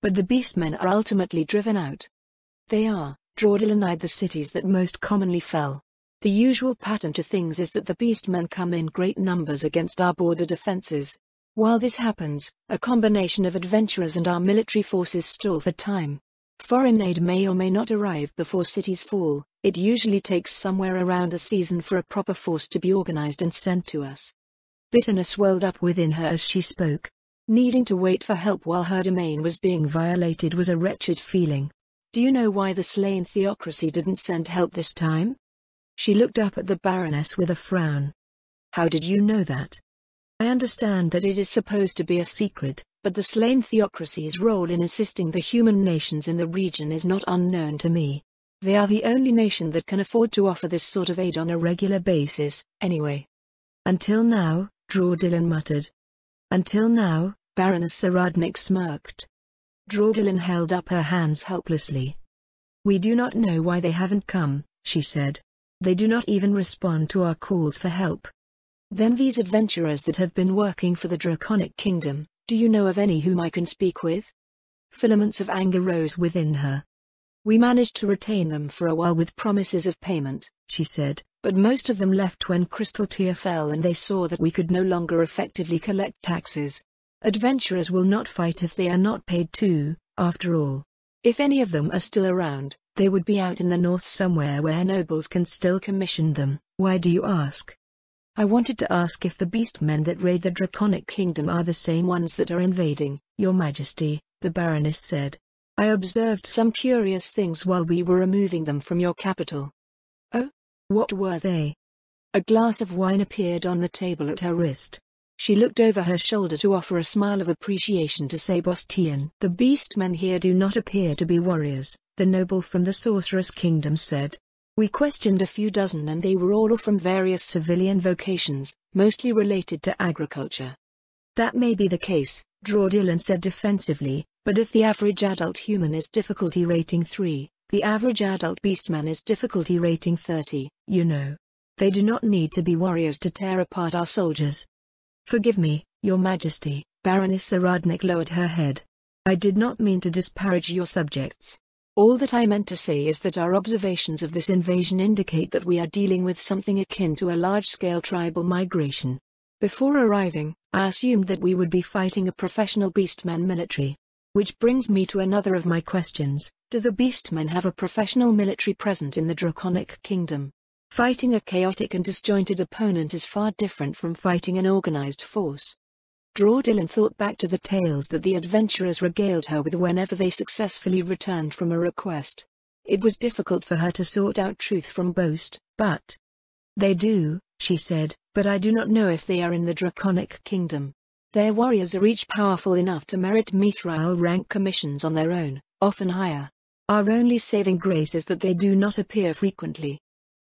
But the beastmen are ultimately driven out. They are. Draudilin eyed the cities that most commonly fell. The usual pattern to things is that the beastmen come in great numbers against our border defenses. While this happens, a combination of adventurers and our military forces stall for time. Foreign aid may or may not arrive before cities fall. It usually takes somewhere around a season for a proper force to be organized and sent to us. Bitterness welled up within her as she spoke. Needing to wait for help while her domain was being violated was a wretched feeling. Do you know why the slain theocracy didn't send help this time? She looked up at the Baroness with a frown. How did you know that? I understand that it is supposed to be a secret, but the slain theocracy's role in assisting the human nations in the region is not unknown to me. They are the only nation that can afford to offer this sort of aid on a regular basis, anyway. Until now, Draudilin muttered. Until now, Baroness Saradnik smirked. Draudilin held up her hands helplessly. We do not know why they haven't come, she said. They do not even respond to our calls for help. Then these adventurers that have been working for the Draconic Kingdom, do you know of any whom I can speak with? Filaments of anger rose within her. We managed to retain them for a while with promises of payment, she said, but most of them left when Crystal Tier fell and they saw that we could no longer effectively collect taxes. Adventurers will not fight if they are not paid too, after all. If any of them are still around, they would be out in the north somewhere where nobles can still commission them. Why do you ask? I wanted to ask if the beastmen that raid the Draconic Kingdom are the same ones that are invading, Your Majesty, the Baroness said. I observed some curious things while we were removing them from your capital. Oh? What were they? A glass of wine appeared on the table at her wrist. She looked over her shoulder to offer a smile of appreciation to Sebastian. The beastmen here do not appear to be warriors, the noble from the Sorceress Kingdom said. We questioned a few dozen and they were all from various civilian vocations, mostly related to agriculture. That may be the case, Draudilin said defensively, but if the average adult human is difficulty rating 3, the average adult beastman is difficulty rating 30, you know. They do not need to be warriors to tear apart our soldiers. Forgive me, Your Majesty, Baroness Saradnik lowered her head. I did not mean to disparage your subjects. All that I meant to say is that our observations of this invasion indicate that we are dealing with something akin to a large-scale tribal migration. Before arriving, I assumed that we would be fighting a professional beastman military. Which brings me to another of my questions. Do the Beastmen have a professional military present in the Draconic Kingdom? Fighting a chaotic and disjointed opponent is far different from fighting an organized force. Dylan thought back to the tales that the adventurers regaled her with whenever they successfully returned from a request. It was difficult for her to sort out truth from boast, but they do, she said, but I do not know if they are in the Draconic Kingdom. Their warriors are each powerful enough to merit mithril rank commissions on their own, often higher. Our only saving grace is that they do not appear frequently.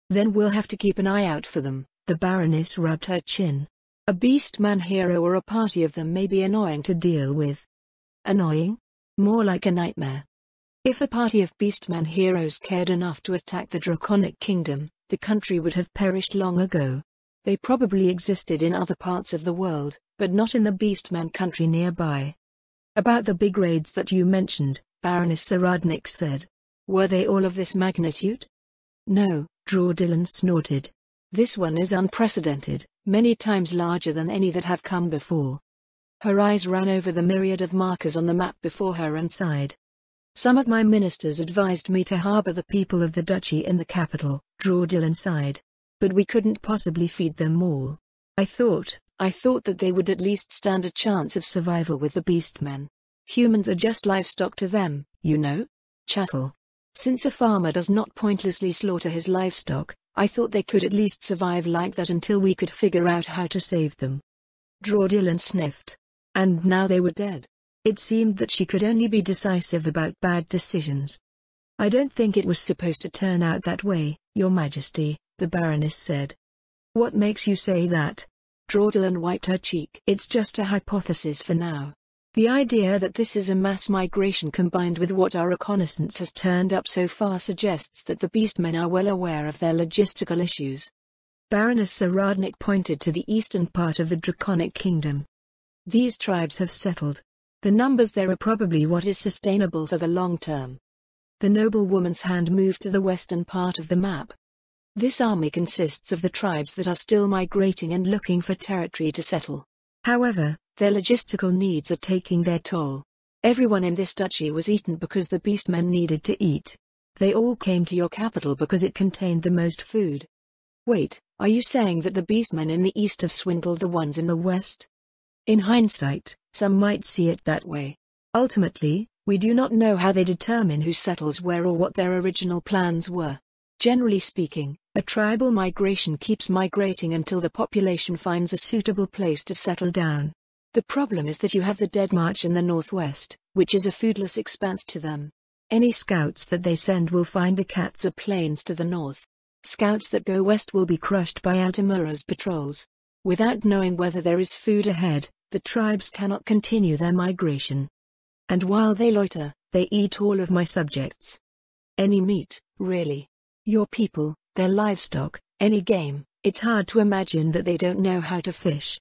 Then we'll have to keep an eye out for them. The Baroness rubbed her chin. A Beastman hero or a party of them may be annoying to deal with. Annoying? More like a nightmare. If a party of Beastman heroes cared enough to attack the Draconic Kingdom, the country would have perished long ago. They probably existed in other parts of the world, but not in the Beastman country nearby. About the big raids that you mentioned, Baroness Saradnik said. Were they all of this magnitude? No, Dylan snorted. This one is unprecedented, many times larger than any that have come before. Her eyes ran over the myriad of markers on the map before her and sighed. Some of my ministers advised me to harbor the people of the duchy in the capital, Dylan sighed. But we couldn't possibly feed them all. I thought that they would at least stand a chance of survival with the Beastmen. Humans are just livestock to them, you know? Chattel. Since a farmer does not pointlessly slaughter his livestock, I thought they could at least survive like that until we could figure out how to save them. Dylan sniffed. And now they were dead. It seemed that she could only be decisive about bad decisions. I don't think it was supposed to turn out that way, Your Majesty, the Baroness said. What makes you say that? Dylan wiped her cheek. It's just a hypothesis for now. The idea that this is a mass migration combined with what our reconnaissance has turned up so far suggests that the Beastmen are well aware of their logistical issues. Baroness Saradnik pointed to the eastern part of the Draconic Kingdom. These tribes have settled. The numbers there are probably what is sustainable for the long term. The noblewoman's hand moved to the western part of the map. This army consists of the tribes that are still migrating and looking for territory to settle. However, their logistical needs are taking their toll. Everyone in this duchy was eaten because the Beastmen needed to eat. They all came to your capital because it contained the most food. Wait, are you saying that the Beastmen in the east have swindled the ones in the west? In hindsight, some might see it that way. Ultimately, we do not know how they determine who settles where or what their original plans were. Generally speaking, a tribal migration keeps migrating until the population finds a suitable place to settle down. The problem is that you have the Dead March in the northwest, which is a foodless expanse to them. Any scouts that they send will find the Katsa Plains to the north. Scouts that go west will be crushed by Altamura's patrols. Without knowing whether there is food ahead, the tribes cannot continue their migration. And while they loiter, they eat all of my subjects. Any meat, really. Your people, their livestock, any game. It's hard to imagine that they don't know how to fish.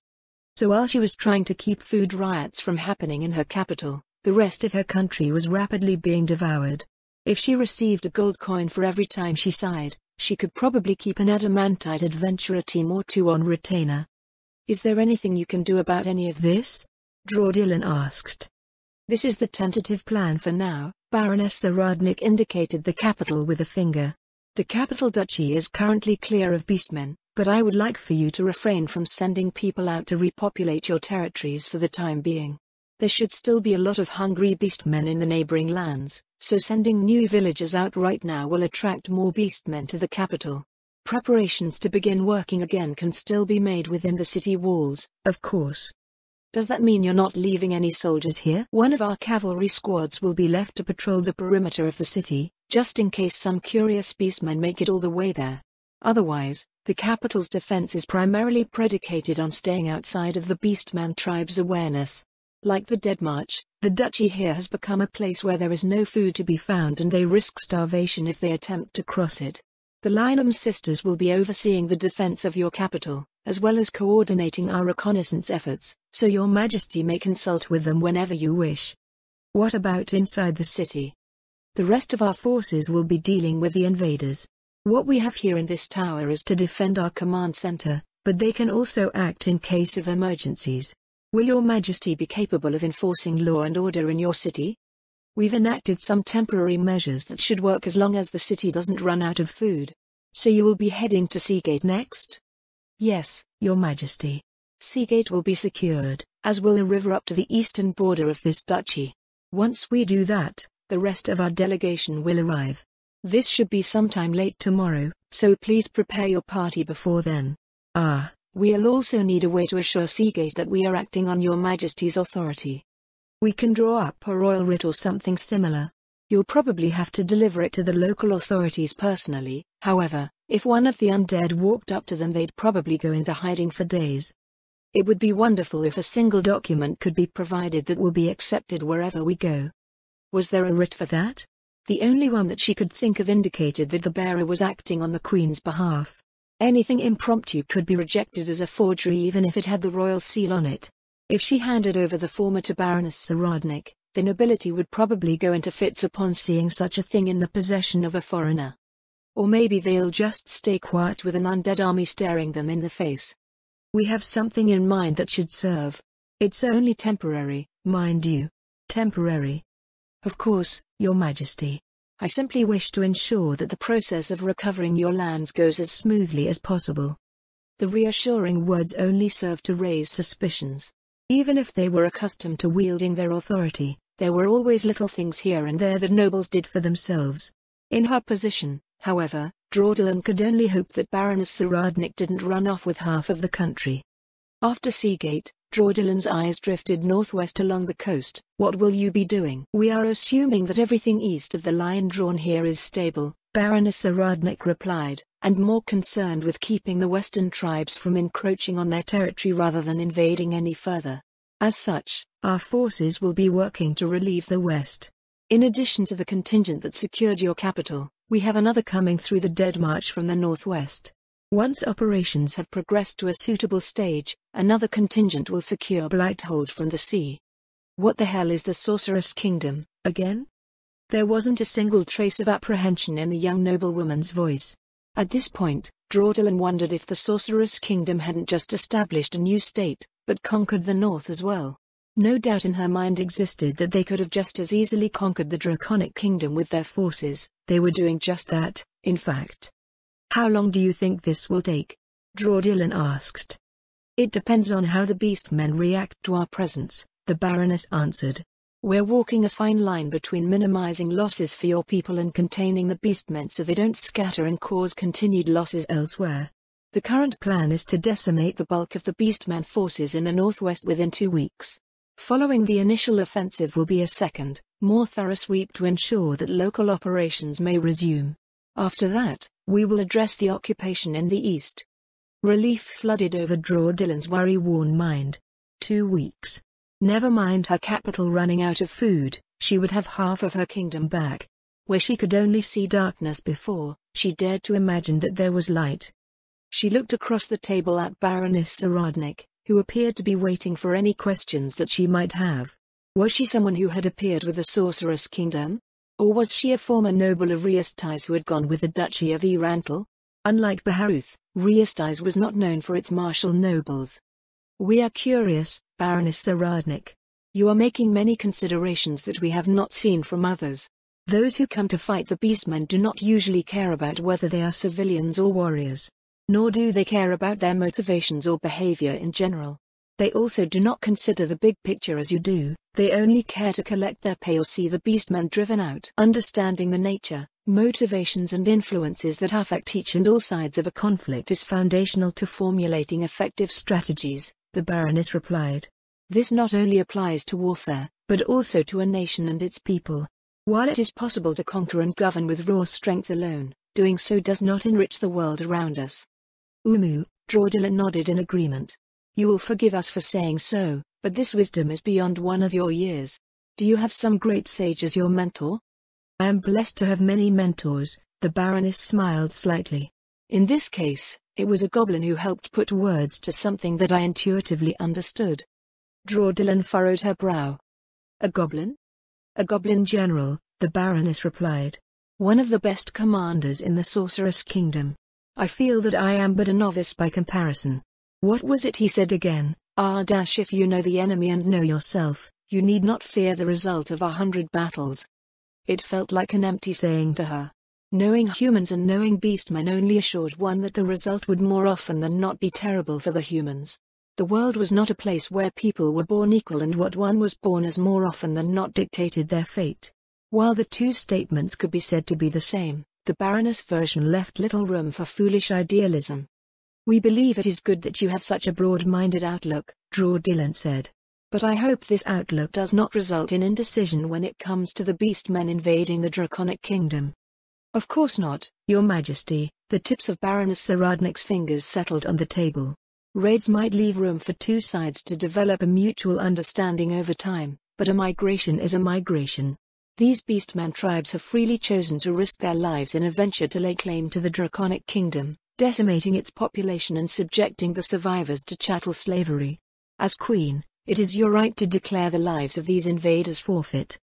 So while she was trying to keep food riots from happening in her capital, the rest of her country was rapidly being devoured. If she received a gold coin for every time she sighed, she could probably keep an adamantite adventurer team or two on retainer. Is there anything you can do about any of this? Dylan asked. This is the tentative plan for now. Baroness Saradnik indicated the capital with a finger. The capital duchy is currently clear of beastmen, but I would like for you to refrain from sending people out to repopulate your territories for the time being. There should still be a lot of hungry beastmen in the neighboring lands, so sending new villagers out right now will attract more beastmen to the capital. Preparations to begin working again can still be made within the city walls, of course. Does that mean you're not leaving any soldiers here? One of our cavalry squads will be left to patrol the perimeter of the city, just in case some curious beastmen make it all the way there. Otherwise, the capital's defense is primarily predicated on staying outside of the beastman tribe's awareness. Like the Dead March, the duchy here has become a place where there is no food to be found and they risk starvation if they attempt to cross it. The Lynam sisters will be overseeing the defense of your capital, as well as coordinating our reconnaissance efforts, so your majesty may consult with them whenever you wish. What about inside the city? The rest of our forces will be dealing with the invaders. What we have here in this tower is to defend our command center, but they can also act in case of emergencies. Will your Majesty be capable of enforcing law and order in your city? We've enacted some temporary measures that should work as long as the city doesn't run out of food. So you will be heading to Seagate next? Yes, Your Majesty. Seagate will be secured, as will a river up to the eastern border of this duchy. Once we do that, the rest of our delegation will arrive. This should be sometime late tomorrow, so please prepare your party before then. We'll also need a way to assure Seagate that we are acting on Your Majesty's authority. We can draw up a royal writ or something similar. You'll probably have to deliver it to the local authorities personally. However, if one of the undead walked up to them, they'd probably go into hiding for days. It would be wonderful if a single document could be provided that will be accepted wherever we go. Was there a writ for that? The only one that she could think of indicated that the bearer was acting on the Queen's behalf. Anything impromptu could be rejected as a forgery even if it had the royal seal on it. If she handed over the former to Baroness Saradnik, the nobility would probably go into fits upon seeing such a thing in the possession of a foreigner. Or maybe they'll just stay quiet with an undead army staring them in the face. We have something in mind that should serve. It's only temporary, mind you. Temporary. Of course, Your Majesty. I simply wish to ensure that the process of recovering your lands goes as smoothly as possible. The reassuring words only served to raise suspicions. Even if they were accustomed to wielding their authority, there were always little things here and there that nobles did for themselves. In her position, however, Draudelin could only hope that Baroness Saradnik didn't run off with half of the country. After Seagate, Draudelin's eyes drifted northwest along the coast. What will you be doing? We are assuming that everything east of the line drawn here is stable, Baroness Saradnik replied, and more concerned with keeping the western tribes from encroaching on their territory rather than invading any further. As such, our forces will be working to relieve the west. In addition to the contingent that secured your capital, we have another coming through the Dead March from the northwest. Once operations have progressed to a suitable stage, another contingent will secure Blighthold from the sea. What the hell is the Sorceress Kingdom, again? There wasn't a single trace of apprehension in the young noblewoman's voice. At this point, Draudelin wondered if the Sorceress Kingdom hadn't just established a new state, but conquered the north as well. No doubt in her mind existed that they could have just as easily conquered the Draconic Kingdom with their forces. They were doing just that, in fact. How long do you think this will take? Draudelin asked. It depends on how the beastmen react to our presence, the Baroness answered. We're walking a fine line between minimizing losses for your people and containing the beastmen so they don't scatter and cause continued losses elsewhere. The current plan is to decimate the bulk of the beastman forces in the northwest within 2 weeks. Following the initial offensive will be a second, more thorough sweep to ensure that local operations may resume. After that, we will address the occupation in the east. Relief flooded over Draudelin's worry-worn mind. 2 weeks. Never mind her capital running out of food, she would have half of her kingdom back. Where she could only see darkness before, she dared to imagine that there was light. She looked across the table at Baroness Saradnik, who appeared to be waiting for any questions that she might have. Was she someone who had appeared with the Sorceress Kingdom? Or was she a former noble of Riestais who had gone with the Duchy of Erantel? Unlike Baharuth, Riestais was not known for its martial nobles. We are curious, Baroness Saradnik. You are making many considerations that we have not seen from others. Those who come to fight the beastmen do not usually care about whether they are civilians or warriors. Nor do they care about their motivations or behavior in general. They also do not consider the big picture as you do, they only care to collect their pay or see the beastmen driven out. Understanding the nature, motivations and influences that affect each and all sides of a conflict is foundational to formulating effective strategies, the Baroness replied. This not only applies to warfare, but also to a nation and its people. While it is possible to conquer and govern with raw strength alone, doing so does not enrich the world around us. Draudelin nodded in agreement. You will forgive us for saying so, but this wisdom is beyond one of your years. Do you have some great sage as your mentor? I am blessed to have many mentors, the Baroness smiled slightly. In this case, it was a goblin who helped put words to something that I intuitively understood. Draudelin furrowed her brow. A goblin? A goblin general, the Baroness replied. One of the best commanders in the Sorceress Kingdom. I feel that I am but a novice by comparison. What was it he said again? If you know the enemy and know yourself, you need not fear the result of 100 battles. It felt like an empty saying to her. Knowing humans and knowing beastmen only assured one that the result would more often than not be terrible for the humans. The world was not a place where people were born equal, and what one was born as more often than not dictated their fate. While the two statements could be said to be the same, the Baroness version left little room for foolish idealism. "We believe it is good that you have such a broad-minded outlook," Dylan said. "But I hope this outlook does not result in indecision when it comes to the beastmen invading the Draconic Kingdom." "Of course not, Your Majesty." The tips of Baroness Saradnik's fingers settled on the table. "Raids might leave room for two sides to develop a mutual understanding over time, but a migration is a migration. These beastman tribes have freely chosen to risk their lives in a venture to lay claim to the Draconic Kingdom, decimating its population and subjecting the survivors to chattel slavery. As Queen, it is your right to declare the lives of these invaders forfeit.